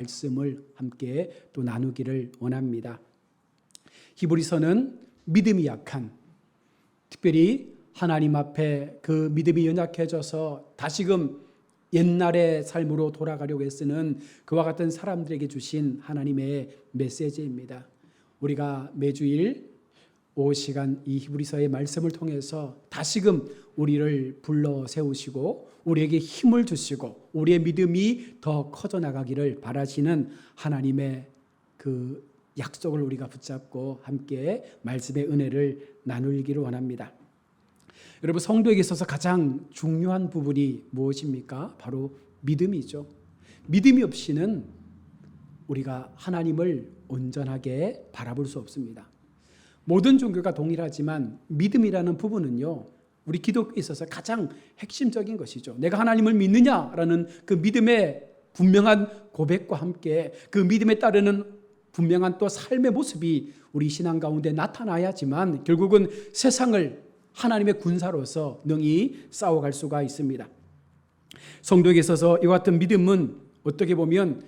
말씀을 함께 또 나누기를 원합니다. 히브리서는 믿음이 약한, 특별히 하나님 앞에 그 믿음이 연약해져서 다시금 옛날의 삶으로 돌아가려고 애쓰는 그와 같은 사람들에게 주신 하나님의 메시지입니다. 우리가 매주일 오후 시간 이 히브리서의 말씀을 통해서 다시금 우리를 불러 세우시고 우리에게 힘을 주시고 우리의 믿음이 더 커져 나가기를 바라시는 하나님의 그 약속을 우리가 붙잡고 함께 말씀의 은혜를 나누기를 원합니다. 여러분, 성도에게 있어서 가장 중요한 부분이 무엇입니까? 바로 믿음이죠. 믿음이 없이는 우리가 하나님을 온전하게 바라볼 수 없습니다. 모든 종교가 동일하지만 믿음이라는 부분은요, 우리 기독교에 있어서 가장 핵심적인 것이죠. 내가 하나님을 믿느냐라는 그 믿음의 분명한 고백과 함께 그 믿음에 따르는 분명한 또 삶의 모습이 우리 신앙 가운데 나타나야지만 결국은 세상을 하나님의 군사로서 능히 싸워갈 수가 있습니다. 성도에게 있어서 이와 같은 믿음은 어떻게 보면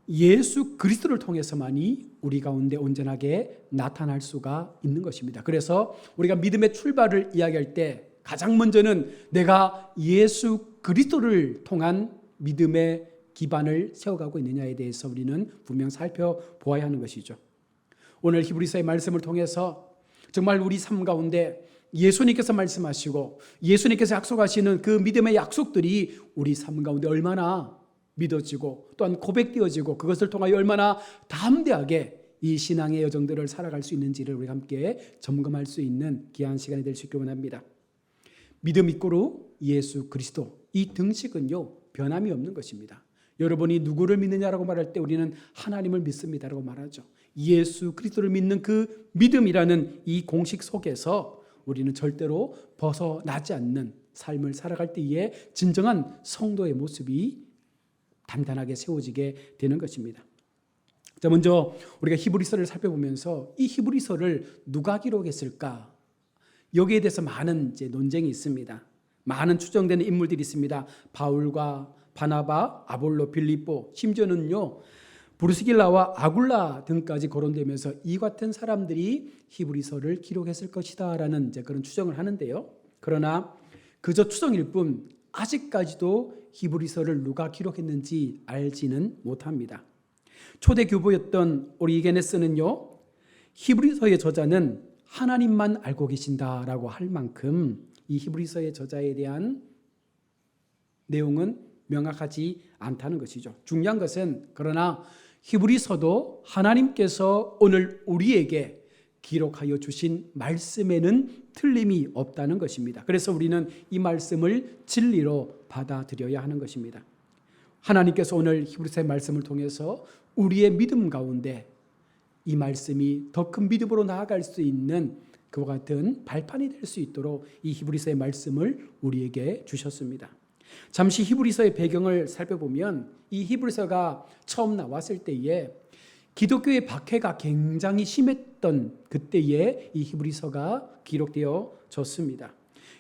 예수 그리스도를 통해서만이 우리 가운데 온전하게 나타날 수가 있는 것입니다. 그래서 우리가 믿음의 출발을 이야기할 때 가장 먼저는 내가 예수 그리스도를 통한 믿음의 기반을 세워가고 있느냐에 대해서 우리는 분명 살펴보아야 하는 것이죠. 오늘 히브리서의 말씀을 통해서 정말 우리 삶 가운데 예수님께서 말씀하시고 예수님께서 약속하시는 그 믿음의 약속들이 우리 삶 가운데 얼마나 믿어지고 또한 고백되어지고 그것을 통하여 얼마나 담대하게 이 신앙의 여정들을 살아갈 수 있는지를 우리 함께 점검할 수 있는 귀한 시간이 될 수 있기를 원합니다. 믿음 이꼬르 예수 그리스도, 이 등식은요 변함이 없는 것입니다. 여러분이 누구를 믿느냐라고 말할 때 우리는 하나님을 믿습니다라고 말하죠. 예수 그리스도를 믿는 그 믿음이라는 이 공식 속에서 우리는 절대로 벗어나지 않는 삶을 살아갈 때에 진정한 성도의 모습이 단단하게 세워지게 되는 것입니다. 자, 먼저 우리가 히브리서를 살펴보면서 이 히브리서를 누가 기록했을까? 여기에 대해서 많은 논쟁이 있습니다. 많은 추정되는 인물들이 있습니다. 바울과 바나바, 아볼로, 빌립보, 심지어는요 브루스길라와 아굴라 등까지 거론되면서 이 같은 사람들이 히브리서를 기록했을 것이다라는 그런 추정을 하는데요. 그러나 그저 추정일 뿐 아직까지도 히브리서를 누가 기록했는지 알지는 못합니다. 초대 교부였던 오리게네스는요, 히브리서의 저자는 하나님만 알고 계신다라고 할 만큼 이 히브리서의 저자에 대한 내용은 명확하지 않다는 것이죠. 중요한 것은 그러나 히브리서도 하나님께서 오늘 우리에게 기록하여 주신 말씀에는 틀림이 없다는 것입니다. 그래서 우리는 이 말씀을 진리로 받아들여야 하는 것입니다. 하나님께서 오늘 히브리서의 말씀을 통해서 우리의 믿음 가운데 이 말씀이 더 큰 믿음으로 나아갈 수 있는 그와 같은 발판이 될 수 있도록 이 히브리서의 말씀을 우리에게 주셨습니다. 잠시 히브리서의 배경을 살펴보면 이 히브리서가 처음 나왔을 때에 기독교의 박해가 굉장히 심했던 그때에 이 히브리서가 기록되어졌습니다.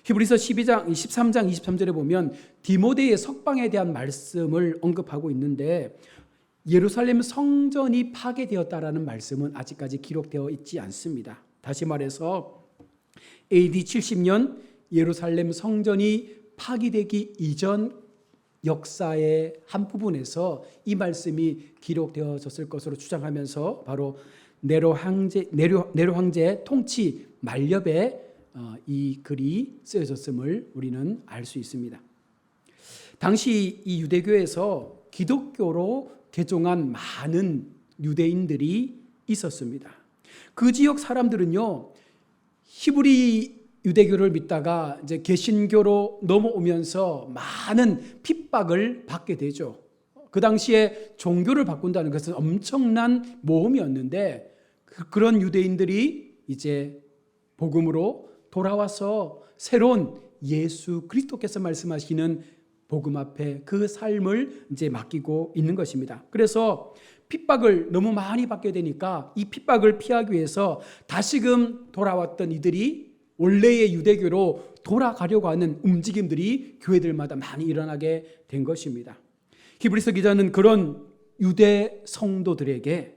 히브리서 12장, 13장, 23절에 보면 디모데의 석방에 대한 말씀을 언급하고 있는데 예루살렘 성전이 파괴되었다라는 말씀은 아직까지 기록되어 있지 않습니다. 다시 말해서 AD 70년 예루살렘 성전이 파괴되기 이전 역사의 한 부분에서 이 말씀이 기록되어졌을 것으로 추정하면서 바로 네로 황제 통치 만렵에 이 글이 쓰여졌음을 우리는 알 수 있습니다. 당시 이 유대교에서 기독교로 개종한 많은 유대인들이 있었습니다. 그 지역 사람들은요, 히브리 유대교를 믿다가 이제 개신교로 넘어오면서 많은 핍박을 받게 되죠. 그 당시에 종교를 바꾼다는 것은 엄청난 모험이었는데 그런 유대인들이 이제 복음으로 돌아와서 새로운 예수 그리스도께서 말씀하시는 복음 앞에 그 삶을 이제 맡기고 있는 것입니다. 그래서 핍박을 너무 많이 받게 되니까 이 핍박을 피하기 위해서 다시금 돌아왔던 이들이 원래의 유대교로 돌아가려고 하는 움직임들이 교회들마다 많이 일어나게 된 것입니다. 히브리서 기자는 그런 유대 성도들에게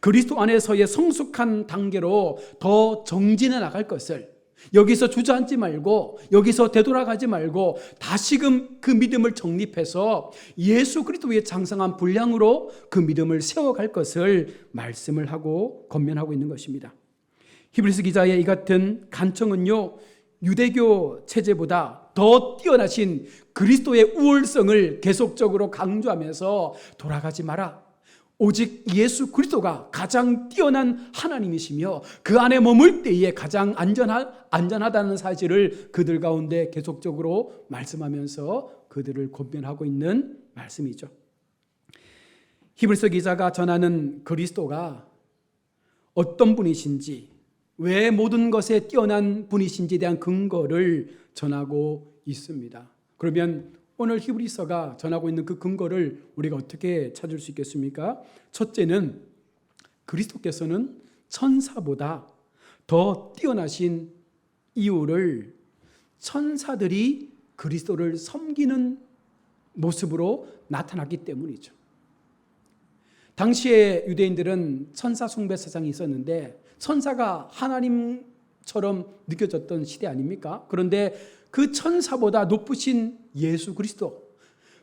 그리스도 안에서의 성숙한 단계로 더 정진해 나갈 것을, 여기서 주저앉지 말고 여기서 되돌아가지 말고 다시금 그 믿음을 정립해서 예수 그리스도의 장성한 분량으로 그 믿음을 세워갈 것을 말씀을 하고 권면하고 있는 것입니다. 히브리서 기자의 이 같은 간청은요, 유대교 체제보다 더 뛰어나신 그리스도의 우월성을 계속적으로 강조하면서 돌아가지 마라. 오직 예수 그리스도가 가장 뛰어난 하나님이시며 그 안에 머물 때에 가장 안전하다는 사실을 그들 가운데 계속적으로 말씀하면서 그들을 권면하고 있는 말씀이죠. 히브리서 기자가 전하는 그리스도가 어떤 분이신지, 왜 모든 것에 뛰어난 분이신지에 대한 근거를 전하고 있습니다. 그러면 오늘 히브리서가 전하고 있는 그 근거를 우리가 어떻게 찾을 수 있겠습니까? 첫째는 그리스도께서는 천사보다 더 뛰어나신 이유를 천사들이 그리스도를 섬기는 모습으로 나타났기 때문이죠. 당시에 유대인들은 천사 숭배 사상이 있었는데 천사가 하나님처럼 느껴졌던 시대 아닙니까? 그런데 그 천사보다 높으신 예수 그리스도,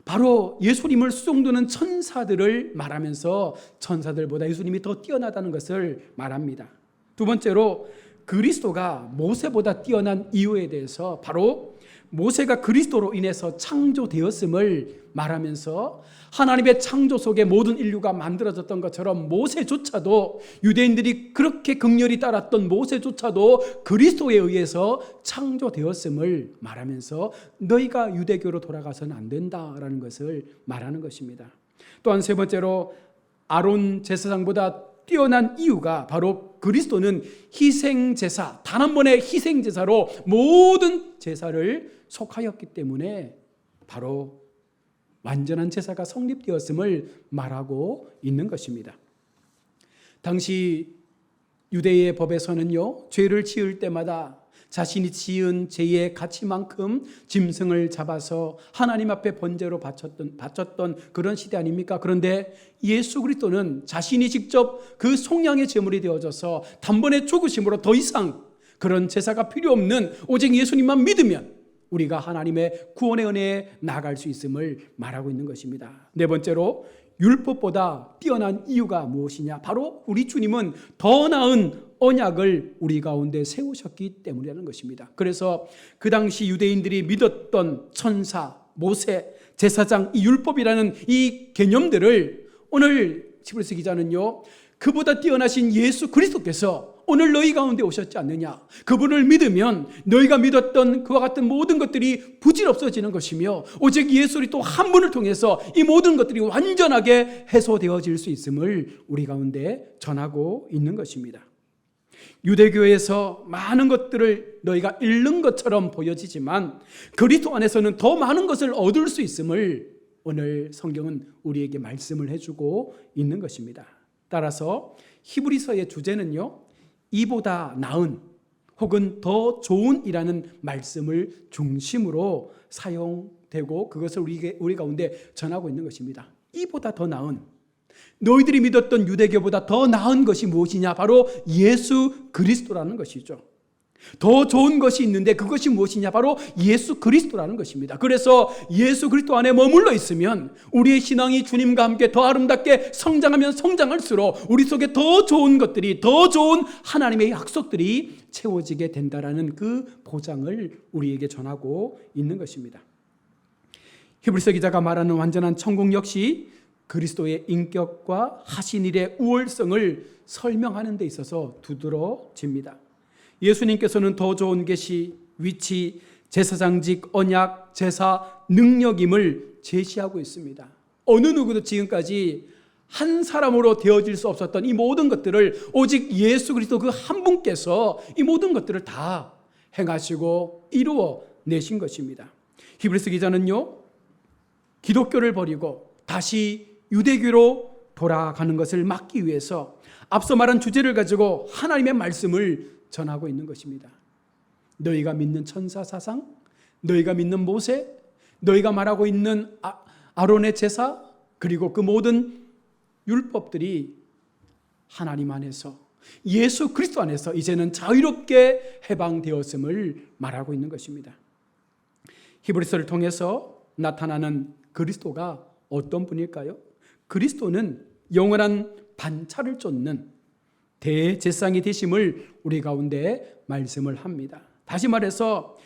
바로 예수님을 수종드는 천사들을 말하면서 천사들보다 예수님이 더 뛰어나다는 것을 말합니다. 두 번째로 그리스도가 모세보다 뛰어난 이유에 대해서 바로 모세가 그리스도로 인해서 창조되었음을 말하면서 하나님의 창조 속에 모든 인류가 만들어졌던 것처럼 모세조차도, 유대인들이 그렇게 극렬히 따랐던 모세조차도 그리스도에 의해서 창조되었음을 말하면서 너희가 유대교로 돌아가서는 안 된다라는 것을 말하는 것입니다. 또한 세 번째로 아론 제사장보다 뛰어난 이유가 바로 그리스도는 희생제사, 단 한 번의 희생제사로 모든 제사를 속하였기 때문에 바로 완전한 제사가 성립되었음을 말하고 있는 것입니다. 당시 유대의 법에서는요, 죄를 지을 때마다 자신이 지은 죄의 가치만큼 짐승을 잡아서 하나님 앞에 번제로 바쳤던 그런 시대 아닙니까? 그런데 예수 그리스도는 자신이 직접 그 속량의 제물이 되어져서 단번에 죽으심으로 더 이상 그런 제사가 필요 없는 오직 예수님만 믿으면 우리가 하나님의 구원의 은혜에 나아갈 수 있음을 말하고 있는 것입니다. 네 번째로 율법보다 뛰어난 이유가 무엇이냐? 바로 우리 주님은 더 나은 언약을 우리 가운데 세우셨기 때문이라는 것입니다. 그래서 그 당시 유대인들이 믿었던 천사, 모세, 제사장, 이 율법이라는 이 개념들을 오늘 히브리서 기자는요, 그보다 뛰어나신 예수 그리스도께서 오늘 너희 가운데 오셨지 않느냐? 그분을 믿으면 너희가 믿었던 그와 같은 모든 것들이 부질없어지는 것이며 오직 예수 그리스도 한 분을 통해서 이 모든 것들이 완전하게 해소되어질 수 있음을 우리 가운데 전하고 있는 것입니다. 유대교에서 많은 것들을 너희가 잃는 것처럼 보여지지만 그리스도 안에서는 더 많은 것을 얻을 수 있음을 오늘 성경은 우리에게 말씀을 해주고 있는 것입니다. 따라서 히브리서의 주제는요, 이보다 나은 혹은 더 좋은이라는 말씀을 중심으로 사용되고 그것을 우리 가운데 전하고 있는 것입니다. 이보다 더 나은, 너희들이 믿었던 유대교보다 더 나은 것이 무엇이냐? 바로 예수 그리스도라는 것이죠. 더 좋은 것이 있는데 그것이 무엇이냐? 바로 예수 그리스도라는 것입니다. 그래서 예수 그리스도 안에 머물러 있으면 우리의 신앙이 주님과 함께 더 아름답게 성장하면 성장할수록 우리 속에 더 좋은 것들이, 더 좋은 하나님의 약속들이 채워지게 된다라는 그 보장을 우리에게 전하고 있는 것입니다. 히브리서 기자가 말하는 완전한 천국 역시 그리스도의 인격과 하신 일의 우월성을 설명하는 데 있어서 두드러집니다. 예수님께서는 더 좋은 계시, 위치, 제사장직, 언약, 제사, 능력임을 제시하고 있습니다. 어느 누구도 지금까지 한 사람으로 되어질 수 없었던 이 모든 것들을 오직 예수 그리스도 그 한 분께서 이 모든 것들을 다 행하시고 이루어 내신 것입니다. 히브리서 기자는요, 기독교를 버리고 다시 유대교로 돌아가는 것을 막기 위해서 앞서 말한 주제를 가지고 하나님의 말씀을 전하고 있는 것입니다. 너희가 믿는 천사 사상, 너희가 믿는 모세, 너희가 말하고 있는 아론의 제사, 그리고 그 모든 율법들이 하나님 안에서, 예수 그리스도 안에서 이제는 자유롭게 해방되었음을 말하고 있는 것입니다. 히브리서를 통해서 나타나는 그리스도가 어떤 분일까요? 그리스도는 영원한 반차를 쫓는 대제사장이 되심을 우리 가운데 말씀을 합니다. 다시 말해서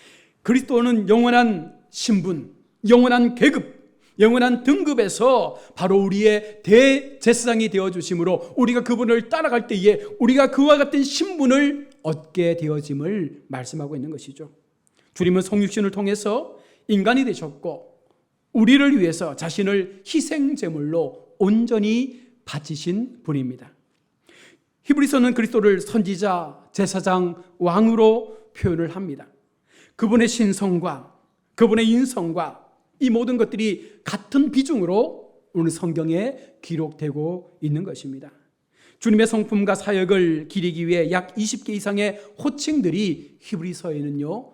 그리스도는 영원한 신분, 영원한 계급, 영원한 등급에서 바로 우리의 대제사장이 되어주심으로 우리가 그분을 따라갈 때에 우리가 그와 같은 신분을 얻게 되어짐을 말씀하고 있는 것이죠. 주님은 성육신을 통해서 인간이 되셨고 우리를 위해서 자신을 희생제물로 온전히 바치신 분입니다. 히브리서는 그리스도를 선지자, 제사장, 왕으로 표현을 합니다. 그분의 신성과 그분의 인성과 이 모든 것들이 같은 비중으로 오늘 성경에 기록되고 있는 것입니다. 주님의 성품과 사역을 기리기 위해 약 20개 이상의 호칭들이 히브리서에는요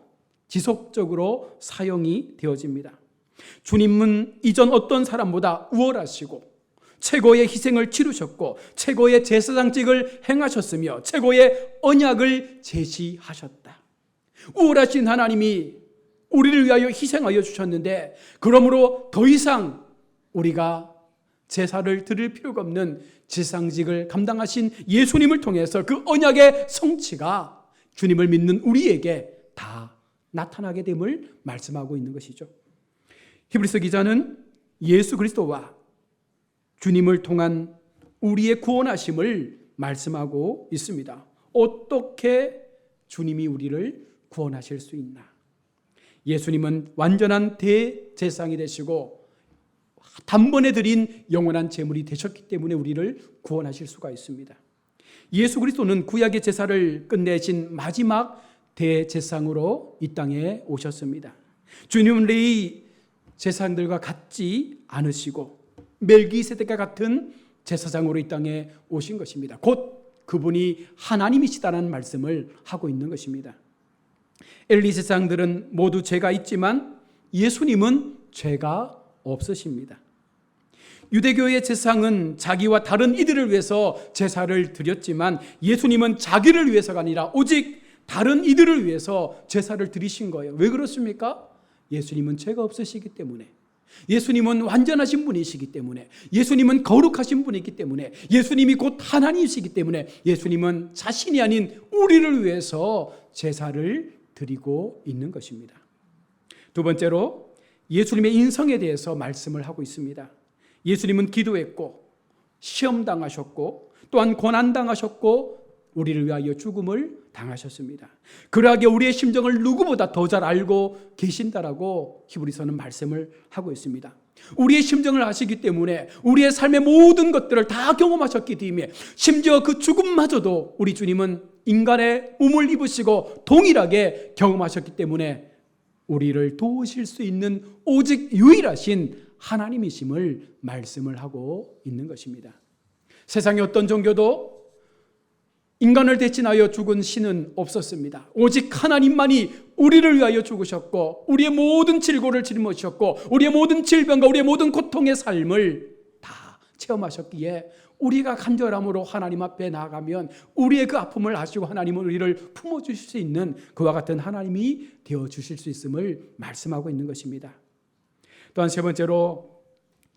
지속적으로 사용이 되어집니다. 주님은 이전 어떤 사람보다 우월하시고 최고의 희생을 치르셨고 최고의 제사장직을 행하셨으며 최고의 언약을 제시하셨다. 우월하신 하나님이 우리를 위하여 희생하여 주셨는데 그러므로 더 이상 우리가 제사를 드릴 필요가 없는 제사장직을 감당하신 예수님을 통해서 그 언약의 성취가 주님을 믿는 우리에게 다 나타나게 됨을 말씀하고 있는 것이죠. 히브리서 기자는 예수 그리스도와 주님을 통한 우리의 구원하심을 말씀하고 있습니다. 어떻게 주님이 우리를 구원하실 수 있나? 예수님은 완전한 대제사장이 되시고 단번에 드린 영원한 제물이 되셨기 때문에 우리를 구원하실 수가 있습니다. 예수 그리스도는 구약의 제사를 끝내신 마지막 대제사장으로 이 땅에 오셨습니다. 주님은 레위 제사장들과 같지 않으시고 멜기세덱과 같은 제사장으로 이 땅에 오신 것입니다. 곧 그분이 하나님이시다는 말씀을 하고 있는 것입니다. 엘리 제사장들은 모두 죄가 있지만 예수님은 죄가 없으십니다. 유대교의 제사장은 자기와 다른 이들을 위해서 제사를 드렸지만 예수님은 자기를 위해서가 아니라 오직 다른 이들을 위해서 제사를 드리신 거예요. 왜 그렇습니까? 예수님은 죄가 없으시기 때문에, 예수님은 완전하신 분이시기 때문에, 예수님은 거룩하신 분이기 때문에, 예수님이 곧 하나님이시기 때문에 예수님은 자신이 아닌 우리를 위해서 제사를 드리고 있는 것입니다. 두 번째로 예수님의 인성에 대해서 말씀을 하고 있습니다. 예수님은 기도했고 시험당하셨고 또한 고난당하셨고 우리를 위하여 죽음을 당하셨습니다. 그러하기에 우리의 심정을 누구보다 더 잘 알고 계신다라고 히브리서는 말씀을 하고 있습니다. 우리의 심정을 아시기 때문에 우리의 삶의 모든 것들을 다 경험하셨기 때문에 심지어 그 죽음마저도 우리 주님은 인간의 몸을 입으시고 동일하게 경험하셨기 때문에 우리를 도우실 수 있는 오직 유일하신 하나님이심을 말씀을 하고 있는 것입니다. 세상의 어떤 종교도 인간을 대신하여 죽은 신은 없었습니다. 오직 하나님만이 우리를 위하여 죽으셨고 우리의 모든 질고를 짊어지셨고 우리의 모든 질병과 우리의 모든 고통의 삶을 다 체험하셨기에 우리가 간절함으로 하나님 앞에 나아가면 우리의 그 아픔을 아시고 하나님은 우리를 품어주실 수 있는 그와 같은 하나님이 되어주실 수 있음을 말씀하고 있는 것입니다. 또한 세 번째로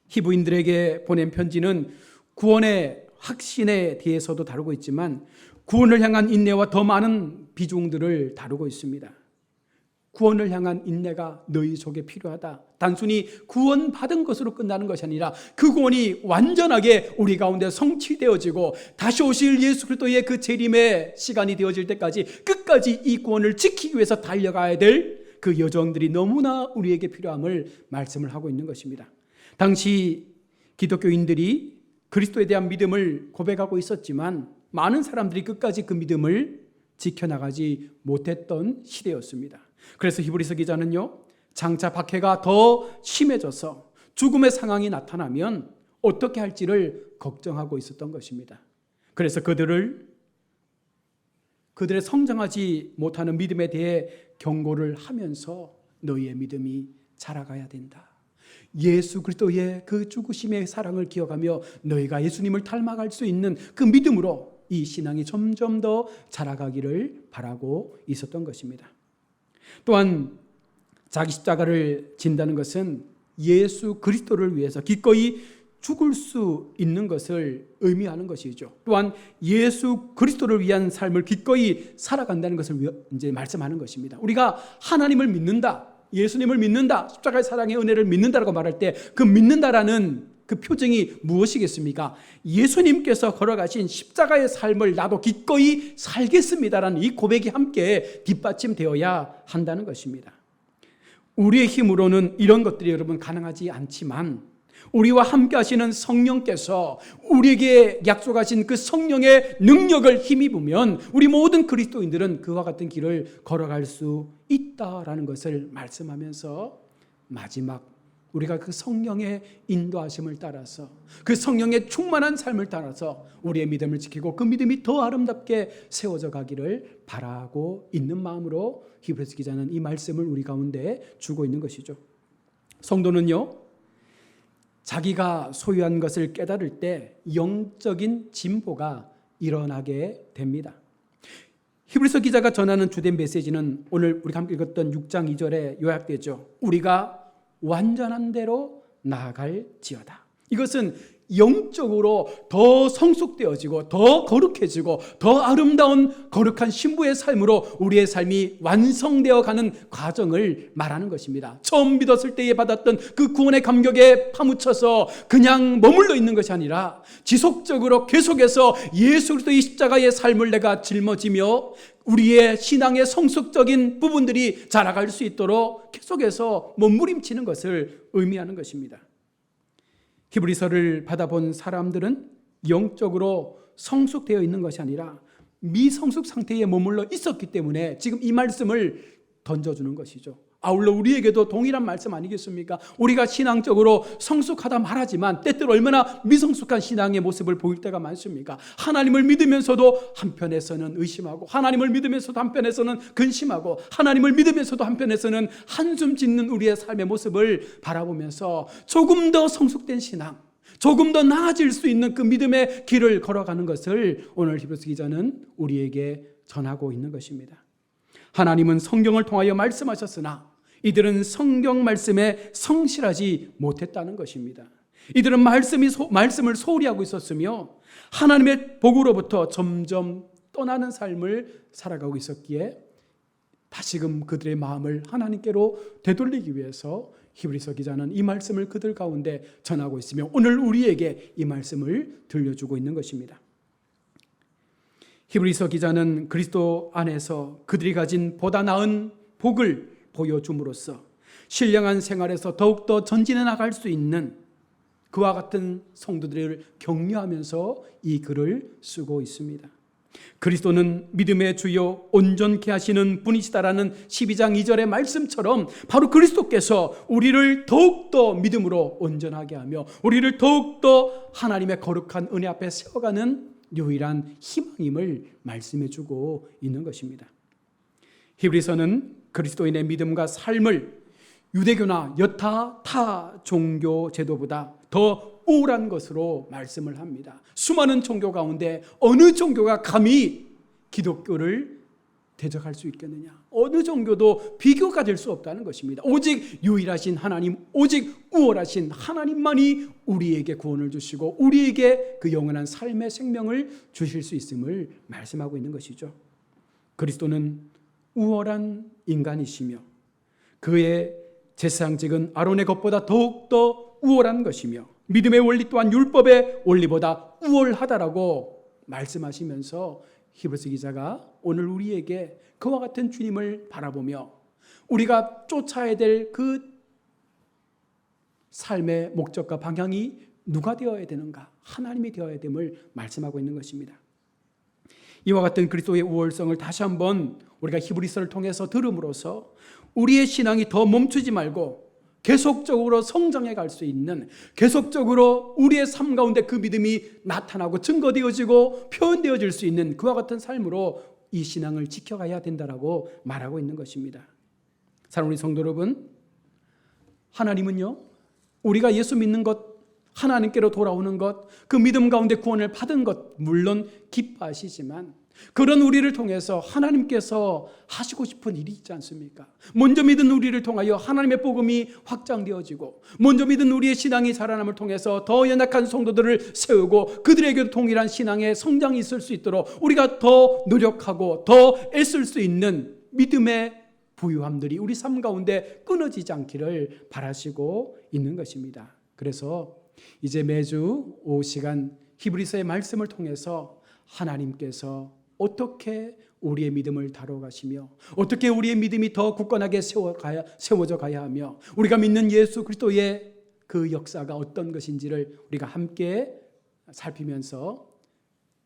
히브리인들에게 보낸 편지는 구원의 확신에 대해서도 다루고 있지만 구원을 향한 인내와 더 많은 비중들을 다루고 있습니다. 구원을 향한 인내가 너희 속에 필요하다. 단순히 구원받은 것으로 끝나는 것이 아니라 그 구원이 완전하게 우리 가운데 성취되어지고 다시 오실 예수 그리스도의 그 재림의 시간이 되어질 때까지 끝까지 이 구원을 지키기 위해서 달려가야 될 그 여정들이 너무나 우리에게 필요함을 말씀을 하고 있는 것입니다. 당시 기독교인들이 그리스도에 대한 믿음을 고백하고 있었지만 많은 사람들이 끝까지 그 믿음을 지켜나가지 못했던 시대였습니다. 그래서 히브리서 기자는요, 장차 박해가 더 심해져서 죽음의 상황이 나타나면 어떻게 할지를 걱정하고 있었던 것입니다. 그래서 그들의 성장하지 못하는 믿음에 대해 경고를 하면서 너희의 믿음이 자라가야 된다. 예수 그리스도의 그 죽으심의 사랑을 기억하며 너희가 예수님을 닮아갈 수 있는 그 믿음으로 이 신앙이 점점 더 자라가기를 바라고 있었던 것입니다. 또한 자기 십자가를 진다는 것은 예수 그리스도를 위해서 기꺼이 죽을 수 있는 것을 의미하는 것이죠. 또한 예수 그리스도를 위한 삶을 기꺼이 살아간다는 것을 이제 말씀하는 것입니다. 우리가 하나님을 믿는다, 예수님을 믿는다, 십자가의 사랑의 은혜를 믿는다라고 말할 때 그 믿는다라는 그 표정이 무엇이겠습니까? 예수님께서 걸어가신 십자가의 삶을 나도 기꺼이 살겠습니다라는 이 고백이 함께 뒷받침되어야 한다는 것입니다. 우리의 힘으로는 이런 것들이 여러분 가능하지 않지만 우리와 함께 하시는 성령께서 우리에게 약속하신 그 성령의 능력을 힘입으면 우리 모든 그리스도인들은 그와 같은 길을 걸어갈 수 있다라는 것을 말씀하면서 마지막 우리가 그 성령의 인도하심을 따라서 그 성령의 충만한 삶을 따라서 우리의 믿음을 지키고 그 믿음이 더 아름답게 세워져 가기를 바라고 있는 마음으로 히브리서 기자는 이 말씀을 우리 가운데 주고 있는 것이죠. 성도는요, 자기가 소유한 것을 깨달을 때 영적인 진보가 일어나게 됩니다. 히브리서 기자가 전하는 주된 메시지는 오늘 우리가 함께 읽었던 6장 2절에 요약되죠. 우리가 완전한 대로 나아갈지어다. 이것은 영적으로 더 성숙되어지고 더 거룩해지고 더 아름다운 거룩한 신부의 삶으로 우리의 삶이 완성되어 가는 과정을 말하는 것입니다. 처음 믿었을 때에 받았던 그 구원의 감격에 파묻혀서 그냥 머물러 있는 것이 아니라 지속적으로 계속해서 예수 그리스도의 십자가의 삶을 내가 짊어지며 우리의 신앙의 성숙적인 부분들이 자라갈 수 있도록 계속해서 몸부림치는 것을 의미하는 것입니다. 히브리서를 받아본 사람들은 영적으로 성숙되어 있는 것이 아니라 미성숙 상태에 머물러 있었기 때문에 지금 이 말씀을 던져주는 것이죠. 아울러 우리에게도 동일한 말씀 아니겠습니까? 우리가 신앙적으로 성숙하다 말하지만 때때로 얼마나 미성숙한 신앙의 모습을 보일 때가 많습니까? 하나님을 믿으면서도 한편에서는 의심하고 하나님을 믿으면서도 한편에서는 근심하고 하나님을 믿으면서도 한편에서는 한숨 짓는 우리의 삶의 모습을 바라보면서 조금 더 성숙된 신앙, 조금 더 나아질 수 있는 그 믿음의 길을 걸어가는 것을 오늘 히브리서 기자는 우리에게 전하고 있는 것입니다. 하나님은 성경을 통하여 말씀하셨으나 이들은 성경 말씀에 성실하지 못했다는 것입니다. 이들은 말씀을 소홀히 하고 있었으며 하나님의 복으로부터 점점 떠나는 삶을 살아가고 있었기에 다시금 그들의 마음을 하나님께로 되돌리기 위해서 히브리서 기자는 이 말씀을 그들 가운데 전하고 있으며 오늘 우리에게 이 말씀을 들려주고 있는 것입니다. 히브리서 기자는 그리스도 안에서 그들이 가진 보다 나은 복을 보여줌으로써 신령한 생활에서 더욱더 전진해 나갈 수 있는 그와 같은 성도들을 격려하면서 이 글을 쓰고 있습니다. 그리스도는 믿음의 주요 온전케 하시는 분이시다라는 12장 2절의 말씀처럼 바로 그리스도께서 우리를 더욱더 믿음으로 온전하게 하며 우리를 더욱더 하나님의 거룩한 은혜 앞에 세워가는 유일한 희망임을 말씀해 주고 있는 것입니다. 히브리서는 그리스도인의 믿음과 삶을 유대교나 여타 타 종교 제도보다 더 우월한 것으로 말씀을 합니다. 수많은 종교 가운데 어느 종교가 감히 기독교를 대적할 수 있겠느냐? 어느 종교도 비교가 될 수 없다는 것입니다. 오직 유일하신 하나님, 오직 우월하신 하나님만이 우리에게 구원을 주시고 우리에게 그 영원한 삶의 생명을 주실 수 있음을 말씀하고 있는 것이죠. 그리스도는 우월한 인간이시며 그의 제사장직은 아론의 것보다 더욱더 우월한 것이며 믿음의 원리 또한 율법의 원리보다 우월하다라고 말씀하시면서 히브리서 기자가 오늘 우리에게 그와 같은 주님을 바라보며 우리가 쫓아야 될 그 삶의 목적과 방향이 누가 되어야 되는가? 하나님이 되어야 됨을 말씀하고 있는 것입니다. 이와 같은 그리스도의 우월성을 다시 한번 우리가 히브리서를 통해서 들음으로써 우리의 신앙이 더 멈추지 말고 계속적으로 성장해 갈 수 있는, 계속적으로 우리의 삶 가운데 그 믿음이 나타나고 증거되어지고 표현되어질 수 있는 그와 같은 삶으로 이 신앙을 지켜가야 된다라고 말하고 있는 것입니다. 사랑하는 우리 성도 여러분, 하나님은요 우리가 예수 믿는 것, 하나님께로 돌아오는 것, 그 믿음 가운데 구원을 받은 것 물론 기뻐하시지만 그런 우리를 통해서 하나님께서 하시고 싶은 일이 있지 않습니까? 먼저 믿은 우리를 통하여 하나님의 복음이 확장되어지고 먼저 믿은 우리의 신앙이 자라남을 통해서 더 연약한 성도들을 세우고 그들에게도 동일한 신앙의 성장이 있을 수 있도록 우리가 더 노력하고 더 애쓸 수 있는 믿음의 부유함들이 우리 삶 가운데 끊어지지 않기를 바라시고 있는 것입니다. 그래서 이제 매주 오후 시간 히브리서의 말씀을 통해서 하나님께서 어떻게 우리의 믿음을 다뤄가시며 어떻게 우리의 믿음이 더 굳건하게 세워져 가야 하며 우리가 믿는 예수 그리스도의 그 역사가 어떤 것인지를 우리가 함께 살피면서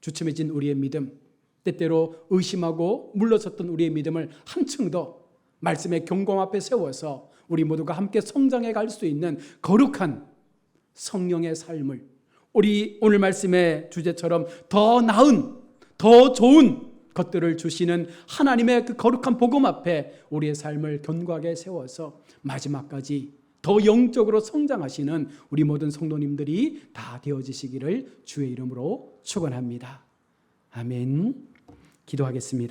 주춤해진 우리의 믿음, 때때로 의심하고 물러섰던 우리의 믿음을 한층 더 말씀의 경공 앞에 세워서 우리 모두가 함께 성장해 갈 수 있는 거룩한 성령의 삶을 우리 오늘 말씀의 주제처럼 더 나은, 더 좋은 것들을 주시는 하나님의 그 거룩한 복음 앞에 우리의 삶을 견고하게 세워서 마지막까지 더 영적으로 성장하시는 우리 모든 성도님들이 다 되어지시기를 주의 이름으로 축원합니다. 아멘. 기도하겠습니다.